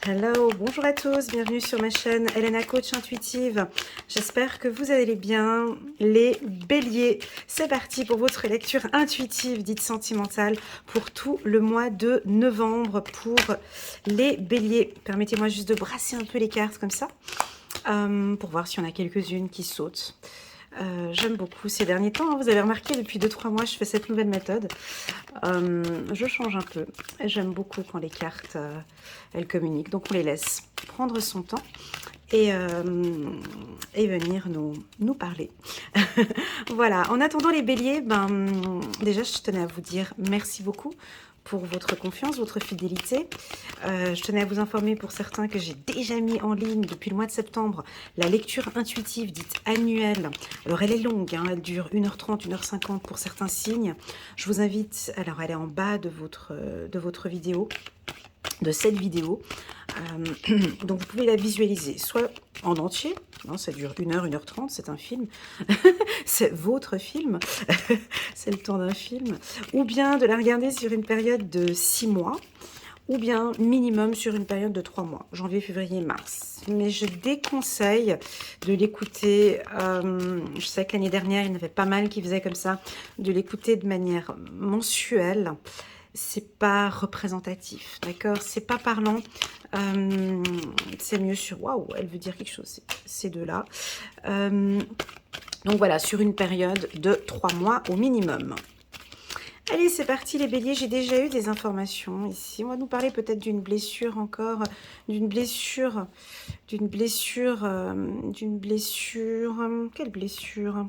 Hello, bonjour à tous, bienvenue sur ma chaîne Elena Coach Intuitive. J'espère que vous allez bien, les béliers. C'est parti pour votre lecture intuitive, dite sentimentale, pour tout le mois de novembre pour les béliers. Permettez-moi juste de brasser un peu les cartes comme ça, pour voir s'il y en a quelques-unes qui sautent. J'aime beaucoup ces derniers temps, hein. Vous avez remarqué, depuis 2-3 mois, je fais cette nouvelle méthode. Je change un peu. J'aime beaucoup quand les cartes, elles communiquent. Donc on les laisse prendre son temps et venir nous parler. Voilà, en attendant les béliers, déjà je tenais à vous dire merci beaucoup pour votre confiance, votre fidélité. Je tenais à vous informer pour certains que j'ai déjà mis en ligne depuis le mois de septembre la lecture intuitive dite annuelle. Alors elle est longue, hein, elle dure 1h30, 1h50 pour certains signes. Je vous invite, alors elle est en bas de votre vidéo, de cette vidéo. Donc vous pouvez la visualiser soit en entier, non, ça dure 1h, 1h30, c'est un film, c'est votre film, c'est le temps d'un film, ou bien de la regarder sur une période de 6 mois, ou bien minimum sur une période de 3 mois, janvier, février, mars. Mais je déconseille de l'écouter, je sais que l'année dernière, il y en avait pas mal qui faisaient comme ça, de l'écouter de manière mensuelle. C'est pas représentatif, d'accord? C'est pas parlant. C'est mieux sur... Waouh, elle veut dire quelque chose, ces deux-là. Donc voilà, sur une période de 3 mois au minimum. Allez, c'est parti les béliers, j'ai déjà eu des informations ici. On va nous parler peut-être d'une blessure encore, d'une blessure, quelle blessure?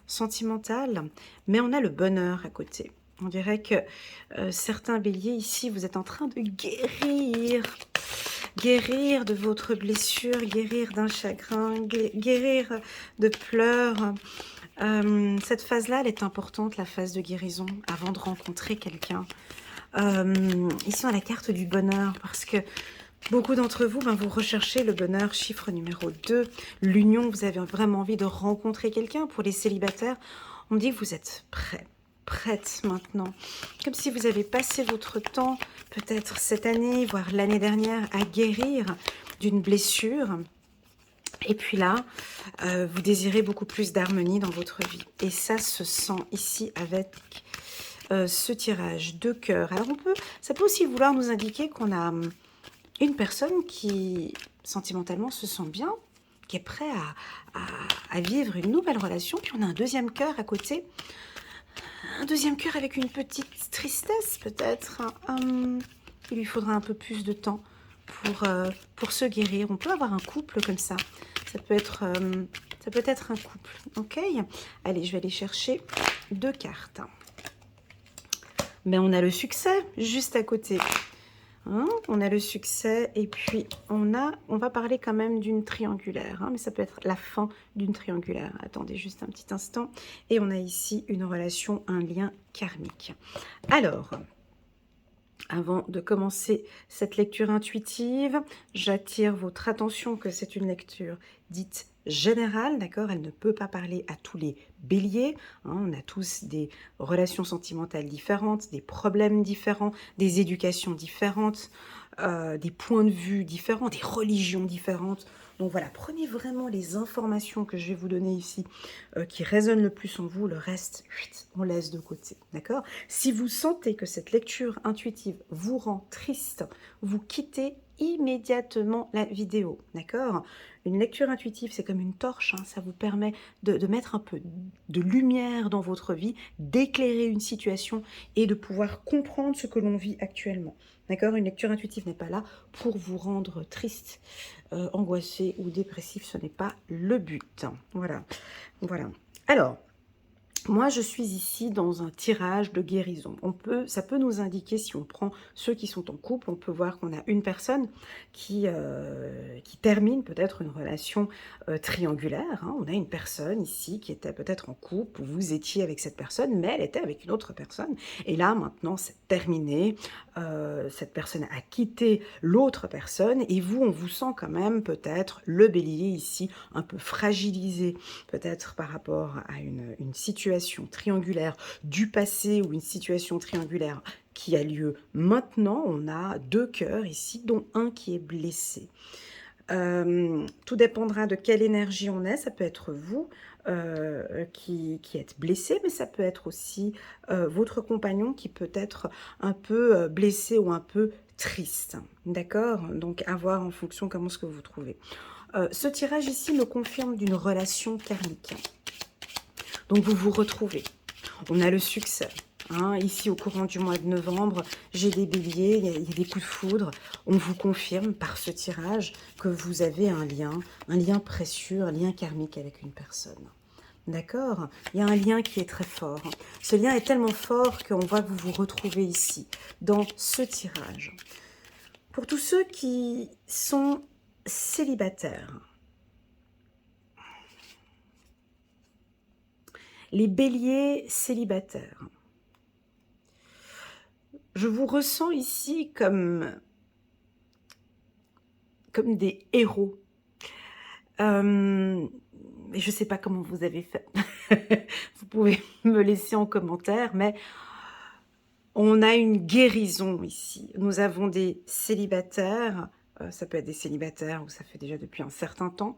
Sentimentale. Mais on a le bonheur à côté. On dirait que certains béliers ici, vous êtes en train de guérir de votre blessure, guérir d'un chagrin, guérir de pleurs. Cette phase-là, elle est importante, la phase de guérison, avant de rencontrer quelqu'un. Ici, on a la carte du bonheur, parce que beaucoup d'entre vous, vous recherchez le bonheur, chiffre numéro 2, l'union, vous avez vraiment envie de rencontrer quelqu'un. Pour les célibataires, on me dit que vous êtes prête maintenant. Comme si vous avez passé votre temps, peut-être cette année, voire l'année dernière, à guérir d'une blessure. Et puis là, vous désirez beaucoup plus d'harmonie dans votre vie. Et ça se sent ici avec ce tirage de cœur. Alors ça peut aussi vouloir nous indiquer qu'on a une personne qui, sentimentalement, se sent bien, qui est prêt à vivre une nouvelle relation. Puis on a un deuxième cœur à côté. Un deuxième cœur avec une petite tristesse peut-être. Il lui faudra un peu plus de temps pour se guérir. On peut avoir un couple comme ça. Ça peut être un couple. Ok. Allez, je vais aller chercher 2 cartes. Mais on a le succès juste à côté. Hein, on a le succès et puis on va parler quand même d'une triangulaire, hein, mais ça peut être la fin d'une triangulaire. Attendez juste un petit instant. Et on a ici une relation, un lien karmique. Alors, avant de commencer cette lecture intuitive, j'attire votre attention que c'est une lecture dite générale, d'accord? Elle ne peut pas parler à tous les béliers, hein. On a tous des relations sentimentales différentes, des problèmes différents, des éducations différentes, des points de vue différents, des religions différentes. Donc voilà, prenez vraiment les informations que je vais vous donner ici qui résonnent le plus en vous, le reste, on laisse de côté, d'accord? Si vous sentez que cette lecture intuitive vous rend triste, vous quittez immédiatement la vidéo, d'accord? Une lecture intuitive, c'est comme une torche, hein, ça vous permet de mettre un peu de lumière dans votre vie, d'éclairer une situation et de pouvoir comprendre ce que l'on vit actuellement. D'accord? Une lecture intuitive n'est pas là pour vous rendre triste, angoissé ou dépressif, ce n'est pas le but. Voilà. Voilà. Alors, moi, je suis ici dans un tirage de guérison. Ça peut nous indiquer, si on prend ceux qui sont en couple, on peut voir qu'on a une personne qui termine peut-être une relation triangulaire, hein. On a une personne ici qui était peut-être en couple, vous étiez avec cette personne, mais elle était avec une autre personne. Et là, maintenant, c'est terminé. Cette personne a quitté l'autre personne et vous, on vous sent quand même peut-être le bélier ici, un peu fragilisé, peut-être par rapport à une situation triangulaire du passé ou une situation triangulaire qui a lieu maintenant. On a 2 cœurs ici, dont un qui est blessé. Tout dépendra de quelle énergie on est. Ça peut être vous qui êtes blessé, mais ça peut être aussi votre compagnon qui peut être un peu blessé ou un peu triste. D'accord? Donc, à voir en fonction comment ce que vous trouvez. Ce tirage ici me confirme d'une relation karmique. Donc, vous vous retrouvez. On a le succès. Hein, ici, au courant du mois de novembre, j'ai des béliers, il y a des coups de foudre. On vous confirme par ce tirage que vous avez un lien précieux, un lien karmique avec une personne. D'accord? Il y a un lien qui est très fort. Ce lien est tellement fort qu'on voit que vous vous retrouvez ici, dans ce tirage. Pour tous ceux qui sont célibataires, les béliers célibataires, je vous ressens ici comme des héros. Je ne sais pas comment vous avez fait. Vous pouvez me laisser en commentaire, mais on a une guérison ici. Nous avons des célibataires, ça peut être des célibataires où ça fait déjà depuis un certain temps.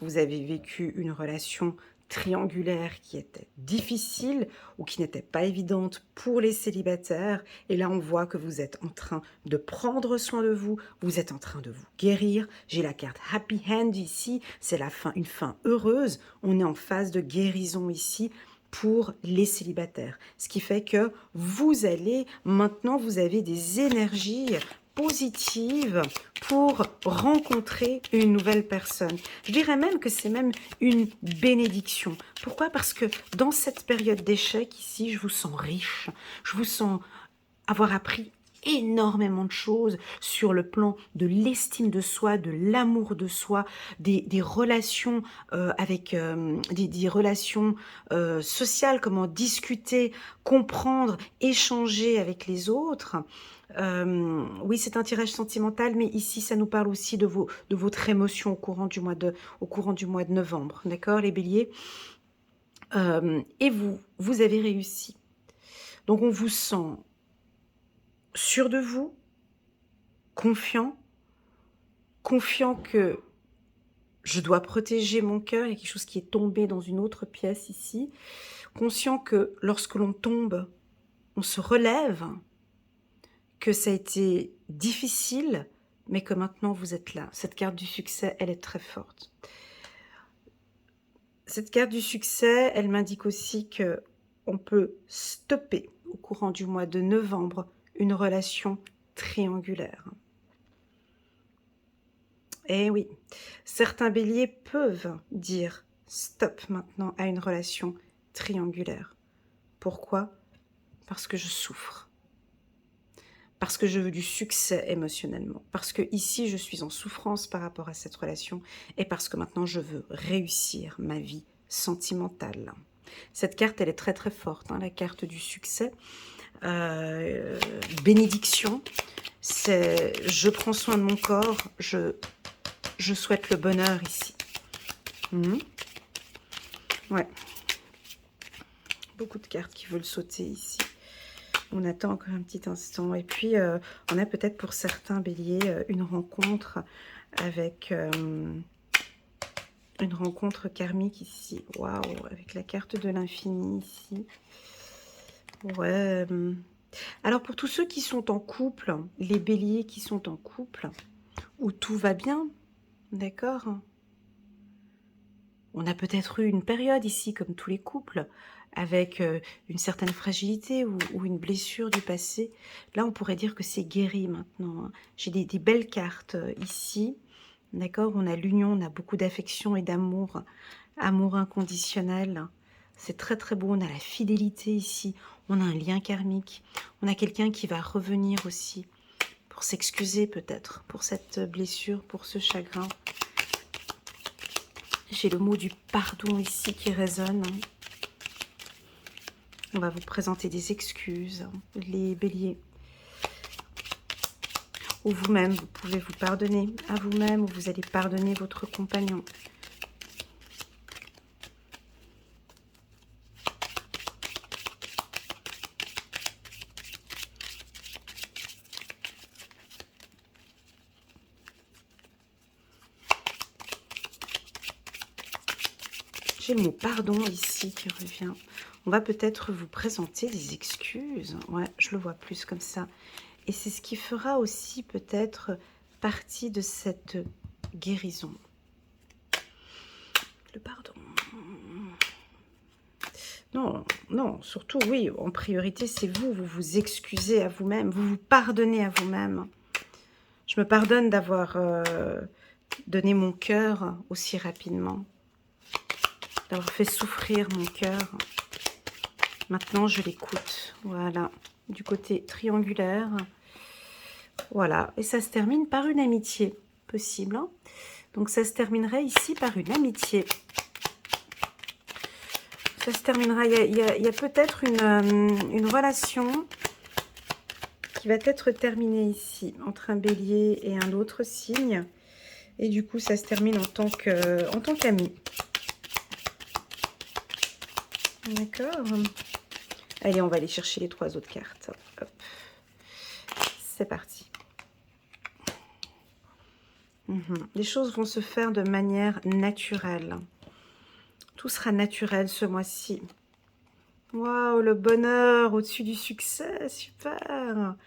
Vous avez vécu une relation triangulaire qui était difficile ou qui n'était pas évidente pour les célibataires. Et là, on voit que vous êtes en train de prendre soin de vous, vous êtes en train de vous guérir. J'ai la carte Happy Hand ici, c'est la fin, une fin heureuse. On est en phase de guérison ici pour les célibataires. Ce qui fait que vous avez des énergies positive pour rencontrer une nouvelle personne. Je dirais même que c'est même une bénédiction. Pourquoi? Parce que dans cette période d'échec ici, je vous sens riche, je vous sens avoir appris énormément de choses sur le plan de l'estime de soi, de l'amour de soi, des relations avec des relations sociales, comment discuter, comprendre, échanger avec les autres. Oui, c'est un tirage sentimental, mais ici, ça nous parle aussi de votre émotion au courant du mois de novembre. D'accord, les béliers? Et vous avez réussi. Donc, on vous sent sûr de vous, confiant que je dois protéger mon cœur. Il y a quelque chose qui est tombé dans une autre pièce ici. Conscient que lorsque l'on tombe, on se relève, que ça a été difficile, mais que maintenant vous êtes là. Cette carte du succès, elle est très forte. Cette carte du succès, elle m'indique aussi que on peut stopper au courant du mois de novembre une relation triangulaire. Eh oui, certains béliers peuvent dire stop maintenant à une relation triangulaire. Pourquoi? Parce que je souffre. Parce que je veux du succès émotionnellement. Parce que ici, je suis en souffrance par rapport à cette relation. Et parce que maintenant, je veux réussir ma vie sentimentale. Cette carte, elle est très très forte, hein, la carte du succès. Bénédiction, c'est je prends soin de mon corps, je souhaite le bonheur ici. Ouais. Beaucoup de cartes qui veulent sauter ici. On attend encore un petit instant. Et puis, on a peut-être pour certains béliers une rencontre avec une rencontre karmique ici. Waouh, avec la carte de l'infini ici. Ouais. Alors, pour tous ceux qui sont en couple, les béliers qui sont en couple, où tout va bien, d'accord? On a peut-être eu une période ici, comme tous les couples, avec une certaine fragilité ou une blessure du passé. Là, on pourrait dire que c'est guéri maintenant. Hein. J'ai des belles cartes ici. D'accord? On a l'union, on a beaucoup d'affection et d'amour. Amour inconditionnel. C'est très très beau. On a la fidélité ici. On a un lien karmique. On a quelqu'un qui va revenir aussi pour s'excuser peut-être pour cette blessure, pour ce chagrin. J'ai le mot du pardon ici qui résonne. On va vous présenter des excuses, les béliers. Ou vous-même, vous pouvez vous pardonner à vous-même, ou vous allez pardonner votre compagnon. J'ai le mot pardon ici qui revient. On va peut-être vous présenter des excuses. Ouais, je le vois plus comme ça. Et c'est ce qui fera aussi peut-être partie de cette guérison. Le pardon. Non, non, surtout, oui, en priorité, c'est vous. Vous vous excusez à vous-même. Vous vous pardonnez à vous-même. Je me pardonne d'avoir donné mon cœur aussi rapidement. D'avoir fait souffrir mon cœur. Maintenant, je l'écoute. Voilà. Du côté triangulaire. Voilà. Et ça se termine par une amitié. Possible. Hein, donc, ça se terminerait ici par une amitié. Ça se terminera. Il y a peut-être une relation qui va être terminée ici. Entre un bélier et un autre signe. Et du coup, ça se termine en tant qu'ami. D'accord. Allez, on va aller chercher les 3 autres cartes. Hop. C'est parti. Les choses vont se faire de manière naturelle. Tout sera naturel ce mois-ci. Waouh, le bonheur au-dessus du succès, super.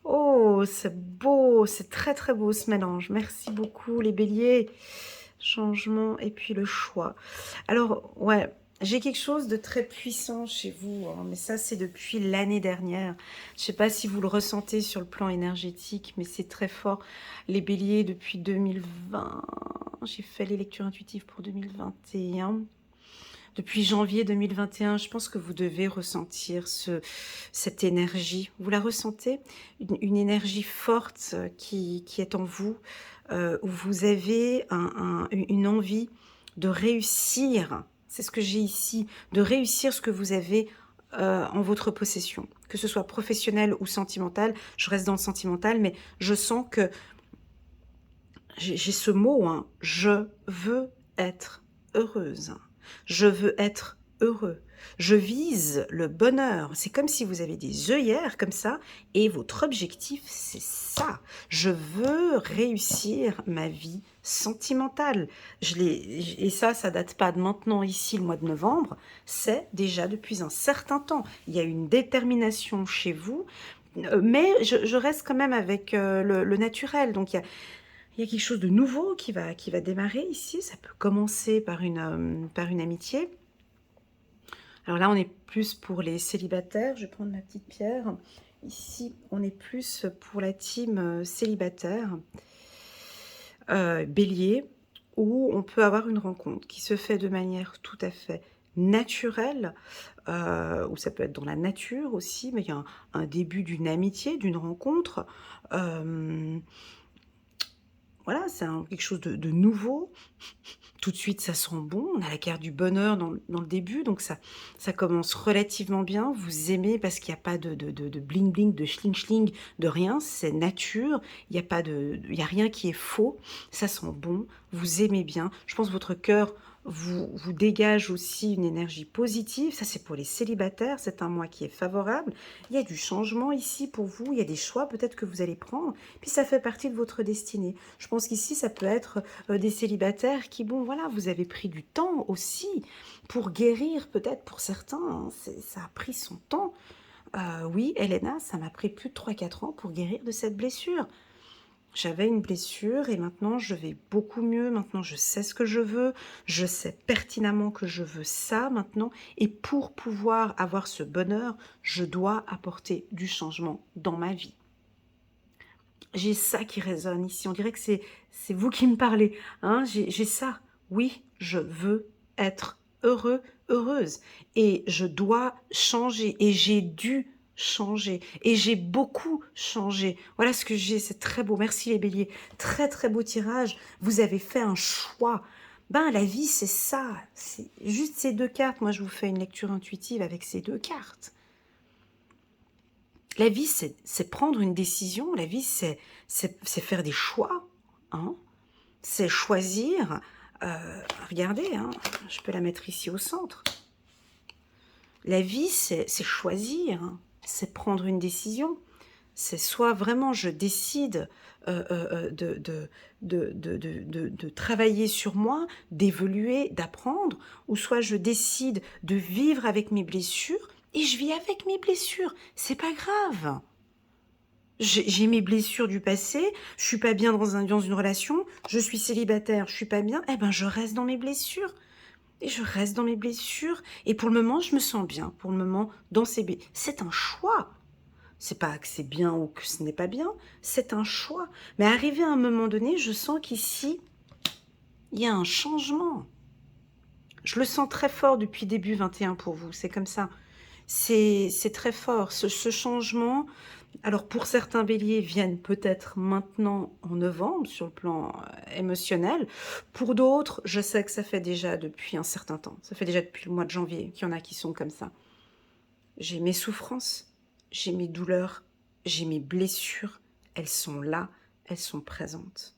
Oh, c'est beau, c'est très très beau ce mélange. Merci beaucoup les béliers. Changement et puis le choix. Alors, ouais, j'ai quelque chose de très puissant chez vous, hein, mais ça c'est depuis l'année dernière. Je ne sais pas si vous le ressentez sur le plan énergétique, mais c'est très fort. Les béliers depuis 2020, j'ai fait les lectures intuitives pour 2021. Depuis janvier 2021, je pense que vous devez ressentir cette énergie. Vous la ressentez? Une énergie forte qui est en vous, où vous avez une envie de réussir. C'est ce que j'ai ici, de réussir ce que vous avez en votre possession. Que ce soit professionnel ou sentimental, je reste dans le sentimental, mais je sens que j'ai ce mot, hein, je veux être heureuse. Je veux être heureux. Je vise le bonheur. C'est comme si vous avez des œillères comme ça et votre objectif, c'est ça. Je veux réussir ma vie sentimentale. Et ça date pas de maintenant, ici, le mois de novembre. C'est déjà depuis un certain temps. Il y a une détermination chez vous, mais je reste quand même avec le naturel. Donc, il y a quelque chose de nouveau qui va démarrer ici. Ça peut commencer par une amitié. Alors là, on est plus pour les célibataires. Je vais prendre ma petite pierre. Ici, on est plus pour la team célibataire, bélier, où on peut avoir une rencontre qui se fait de manière tout à fait naturelle, ou ça peut être dans la nature aussi, mais il y a un début d'une amitié, d'une rencontre. Voilà, c'est quelque chose de nouveau. Tout de suite, ça sent bon. On a la carte du bonheur dans le début, donc ça commence relativement bien. Vous aimez parce qu'il n'y a pas de bling-bling, de schling-schling, de rien. C'est nature. Il n'y a rien qui est faux. Ça sent bon. Vous aimez bien. Je pense que votre cœur vous dégage aussi une énergie positive. Ça, c'est pour les célibataires. C'est un mois qui est favorable. Il y a du changement ici pour vous. Il y a des choix peut-être que vous allez prendre. Puis ça fait partie de votre destinée. Je pense qu'ici, ça peut être des célibataires qui, bon, voilà, vous avez pris du temps aussi pour guérir, peut-être pour certains. Hein, ça a pris son temps. Oui, Elena, ça m'a pris plus de 3-4 ans pour guérir de cette blessure. J'avais une blessure et maintenant je vais beaucoup mieux. Maintenant je sais ce que je veux. Je sais pertinemment que je veux ça maintenant. Et pour pouvoir avoir ce bonheur, je dois apporter du changement dans ma vie. J'ai ça qui résonne ici. On dirait que c'est vous qui me parlez. Hein, j'ai ça. Oui, je veux être heureux, heureuse. Et je dois changer. Et j'ai dû changer. Et j'ai beaucoup changé. Voilà ce que j'ai. C'est très beau. Merci les béliers. Très, très beau tirage. Vous avez fait un choix. Ben, la vie, c'est ça. C'est juste ces 2 cartes. Moi, je vous fais une lecture intuitive avec ces 2 cartes. La vie, c'est prendre une décision. La vie, c'est faire des choix. Hein, c'est choisir. Regardez, hein, je peux la mettre ici au centre. La vie, c'est choisir. Hein, c'est prendre une décision. C'est soit vraiment je décide de travailler sur moi, d'évoluer, d'apprendre, ou soit je décide de vivre avec mes blessures, et je vis avec mes blessures. C'est pas grave. J'ai mes blessures du passé, je suis pas bien dans une relation, je suis célibataire, je suis pas bien, eh ben je reste dans mes blessures. Et je reste dans mes blessures. Et pour le moment, je me sens bien. Pour le moment, dans ces blessures. C'est un choix. C'est pas que c'est bien ou que ce n'est pas bien. C'est un choix. Mais arrivé à un moment donné, je sens qu'ici, il y a un changement. Je le sens très fort depuis début 21 pour vous. C'est comme ça. C'est très fort. Ce changement, alors pour certains béliers, viennent peut-être maintenant en novembre sur le plan émotionnel. Pour d'autres, je sais que ça fait déjà depuis un certain temps. Ça fait déjà depuis le mois de janvier qu'il y en a qui sont comme ça. J'ai mes souffrances, j'ai mes douleurs, j'ai mes blessures. Elles sont là, elles sont présentes.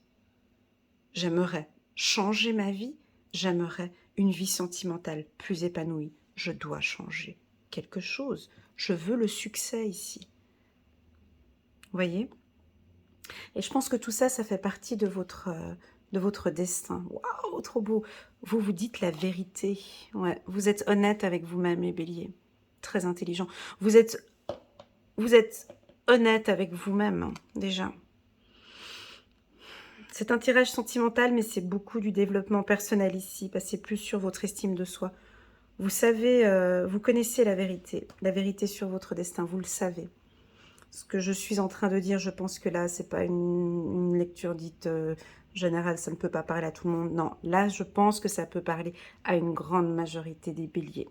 J'aimerais changer ma vie, j'aimerais une vie sentimentale plus épanouie. Je dois changer quelque chose. Je veux le succès ici. Vous voyez? Et je pense que tout ça, ça fait partie de votre destin. Waouh, trop beau. Vous vous dites la vérité. Ouais, vous êtes honnête avec vous-même, les béliers. Très intelligent. Vous êtes honnête avec vous-même, hein, déjà. C'est un tirage sentimental, mais c'est beaucoup du développement personnel ici. Passez plus sur votre estime de soi. Vous savez, vous connaissez la vérité sur votre destin, vous le savez. Ce que je suis en train de dire, je pense que là, c'est pas une lecture dite générale, ça ne peut pas parler à tout le monde. Non, là, je pense que ça peut parler à une grande majorité des béliers.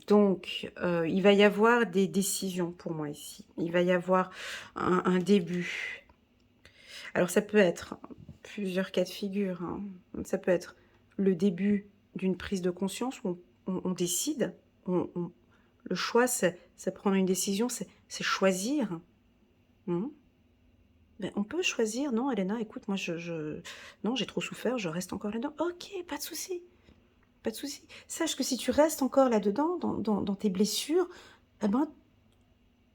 Donc, il va y avoir des décisions pour moi ici. Il va y avoir un début. Alors, ça peut être plusieurs cas de figure, hein. Ça peut être le début d'une prise de conscience où on décide, le choix, c'est prendre une décision, c'est choisir. Ben, on peut choisir, non, Elena, écoute, moi, non, j'ai trop souffert, je reste encore là-dedans. Ok, pas de souci, pas de souci. Sache que si tu restes encore là-dedans, dans tes blessures, eh ben,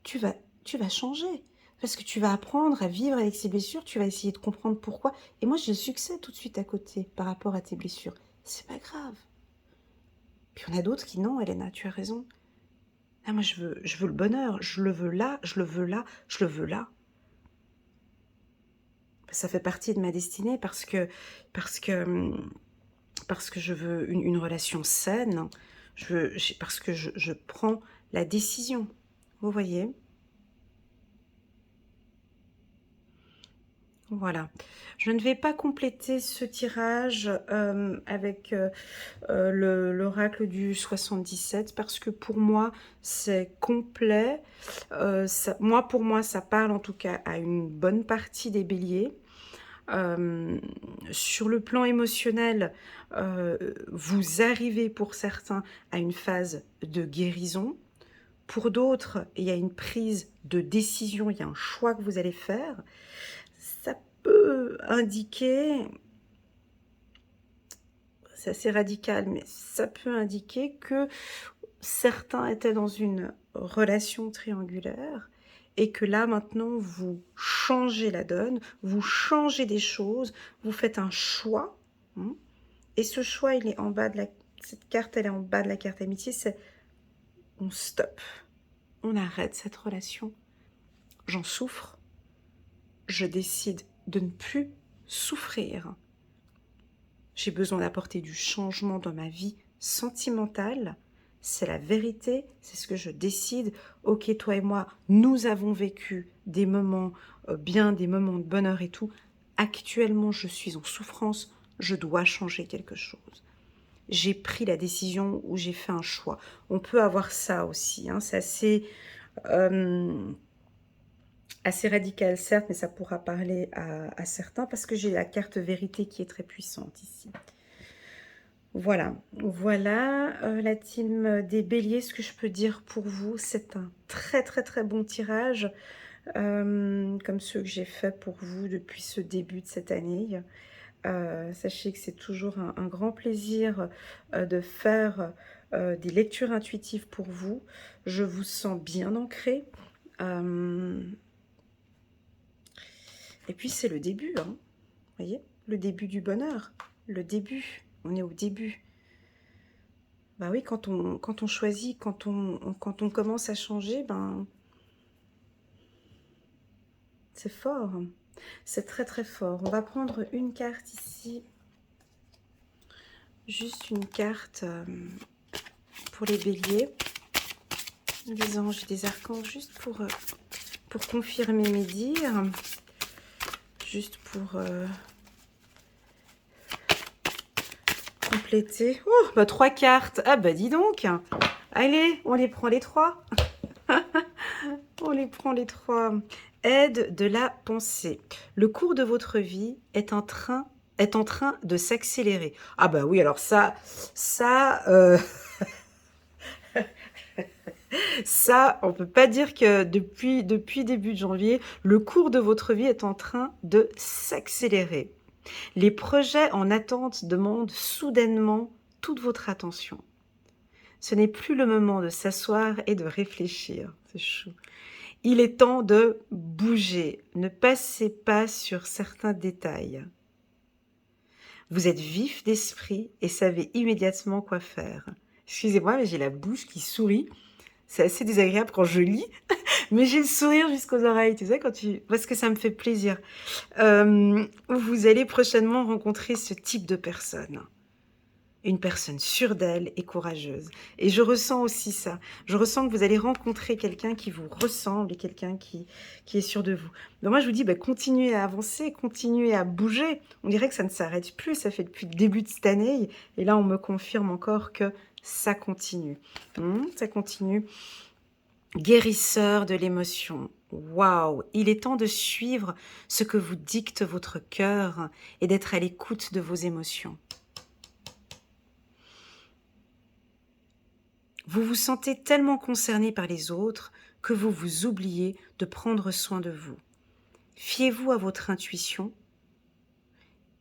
tu vas changer. Parce que tu vas apprendre à vivre avec ces blessures, tu vas essayer de comprendre pourquoi. Et moi, j'ai le succès tout de suite à côté par rapport à tes blessures. C'est pas grave. Puis il y en a d'autres qui, non, Elena, tu as raison. Ah, moi, je veux le bonheur, je le veux là, je le veux là, je le veux là. Ça fait partie de ma destinée parce que je veux une relation saine, parce que je prends la décision. Vous voyez? Voilà. Je ne vais pas compléter ce tirage avec l'oracle du 77 parce que pour moi, c'est complet. Pour moi, ça parle en tout cas à une bonne partie des béliers. Sur le plan émotionnel, vous arrivez pour certains à une phase de guérison. Pour d'autres, il y a une prise de décision, il y a un choix que vous allez faire. Ça peut indiquer, c'est assez radical, mais ça peut indiquer que certains étaient dans une relation triangulaire et que là, maintenant, vous changez la donne, vous changez des choses, vous faites un choix. Et ce choix, il est en bas de cette carte, elle est en bas de la carte amitié, c'est on stop, on arrête cette relation. J'en souffre, je décide de ne plus souffrir. J'ai besoin d'apporter du changement dans ma vie sentimentale. C'est la vérité, c'est ce que je décide. Ok, toi et moi, nous avons vécu des moments bien, des moments de bonheur et tout. Actuellement, je suis en souffrance, je dois changer quelque chose. J'ai pris la décision ou j'ai fait un choix. On peut avoir ça aussi, hein. C'est assez radical, certes, mais ça pourra parler à certains parce que j'ai la carte vérité qui est très puissante ici. Voilà, la team des béliers, ce que je peux dire pour vous, c'est un très très très bon tirage, comme ceux que j'ai fait pour vous depuis ce début de cette année. Sachez que c'est toujours un grand plaisir de faire des lectures intuitives pour vous. Je vous sens bien ancré. Et puis c'est le début, hein. Vous voyez, le début du bonheur, le début, on est au début. Bah oui, quand on choisit, quand on commence à changer, ben c'est fort, c'est très très fort. On va prendre une carte ici, juste une carte pour les béliers, des anges et des archanges, juste pour confirmer mes dires, juste pour compléter. Oh, bah 3 cartes, ah bah dis donc, allez, on les prend les 3. On les prend les 3. Aide de la pensée. Le cours de votre vie est en train de s'accélérer. Ah bah oui, alors ça, ça, on peut pas dire que depuis début de janvier, le cours de votre vie est en train de s'accélérer. Les projets en attente demandent soudainement toute votre attention. Ce n'est plus le moment de s'asseoir et de réfléchir. C'est chou. Il est temps de bouger. Ne passez pas sur certains détails. Vous êtes vif d'esprit et savez immédiatement quoi faire. Excusez-moi, mais j'ai la bouche qui sourit. C'est assez désagréable quand je lis, mais j'ai le sourire jusqu'aux oreilles, tu sais, parce que ça me fait plaisir. Vous allez prochainement rencontrer ce type de personne. Une personne sûre d'elle et courageuse. Et je ressens aussi ça. Je ressens que vous allez rencontrer quelqu'un qui vous ressemble et quelqu'un qui est sûr de vous. Donc moi, je vous dis, bah, continuez à avancer, continuez à bouger. On dirait que ça ne s'arrête plus. Ça fait depuis le début de cette année. Et là, on me confirme encore que ça continue. Ça continue. Guérisseur de l'émotion. Waouh! Il est temps de suivre ce que vous dicte votre cœur et d'être à l'écoute de vos émotions. Vous vous sentez tellement concerné par les autres que vous vous oubliez de prendre soin de vous. Fiez-vous à votre intuition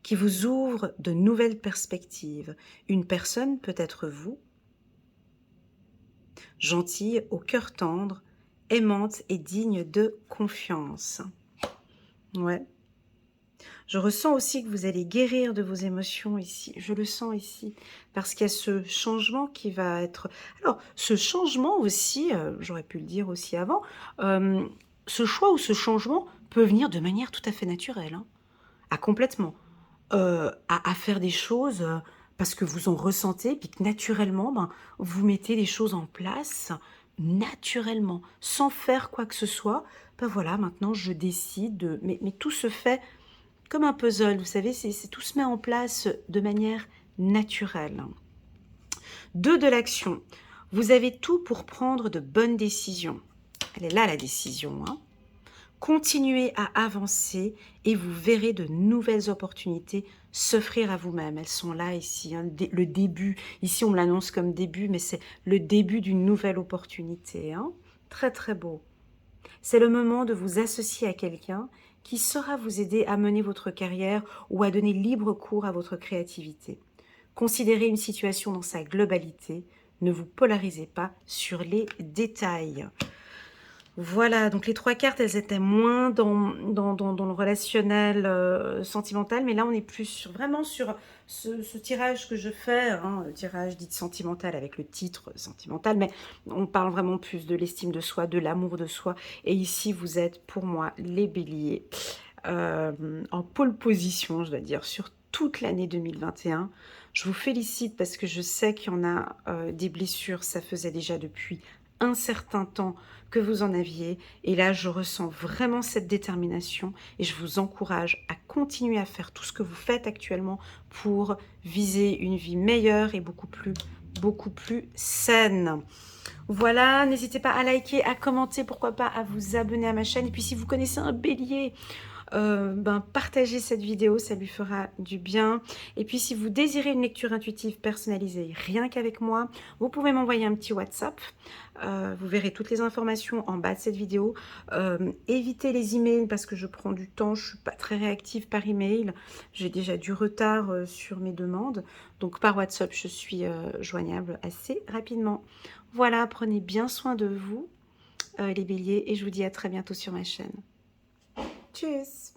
qui vous ouvre de nouvelles perspectives. Une personne peut être vous, gentille, au cœur tendre, aimante et digne de confiance. Ouais. Je ressens aussi que vous allez guérir de vos émotions ici. Je le sens ici. Parce qu'il y a ce changement qui va être... Alors, ce changement aussi, j'aurais pu le dire aussi avant, ce choix ou ce changement peut venir de manière tout à fait naturelle. Hein, complètement. À faire des choses parce que vous en ressentez, puis que naturellement, ben, vous mettez les choses en place naturellement, sans faire quoi que ce soit. Ben voilà, maintenant je décide de... Mais tout se fait comme un puzzle, vous savez, tout se met en place de manière naturelle. 2 de l'action. Vous avez tout pour prendre de bonnes décisions. Elle est là, la décision. Hein. Continuez à avancer et vous verrez de nouvelles opportunités s'offrir à vous-même. Elles sont là ici, hein, le début. Ici, on me l'annonce comme début, mais c'est le début d'une nouvelle opportunité. Hein. Très, très beau. C'est le moment de vous associer à quelqu'un qui saura vous aider à mener votre carrière ou à donner libre cours à votre créativité. Considérez une situation dans sa globalité. Ne vous polarisez pas sur les détails. Voilà, donc les 3 cartes, elles étaient moins dans le relationnel sentimental, mais là, on est plus vraiment sur ce tirage que je fais, hein, le tirage dit sentimental avec le titre sentimental, mais on parle vraiment plus de l'estime de soi, de l'amour de soi. Et ici, vous êtes pour moi les béliers en pole position, je dois dire, sur toute l'année 2021. Je vous félicite parce que je sais qu'il y en a des blessures, ça faisait déjà depuis un certain temps que vous en aviez. Et là, je ressens vraiment cette détermination et je vous encourage à continuer à faire tout ce que vous faites actuellement pour viser une vie meilleure et beaucoup plus saine. Voilà, n'hésitez pas à liker, à commenter, pourquoi pas à vous abonner à ma chaîne. Et puis si vous connaissez un bélier, partagez cette vidéo, ça lui fera du bien. Et puis si vous désirez une lecture intuitive personnalisée, rien qu'avec moi, vous pouvez m'envoyer un petit WhatsApp. Vous verrez toutes les informations en bas de cette vidéo. Évitez les emails parce que je prends du temps, je suis pas très réactive par email. J'ai déjà du retard sur mes demandes. Donc par WhatsApp, je suis joignable assez rapidement. Voilà, prenez bien soin de vous. les béliers, et je vous dis à très bientôt sur ma chaîne. Tchuss!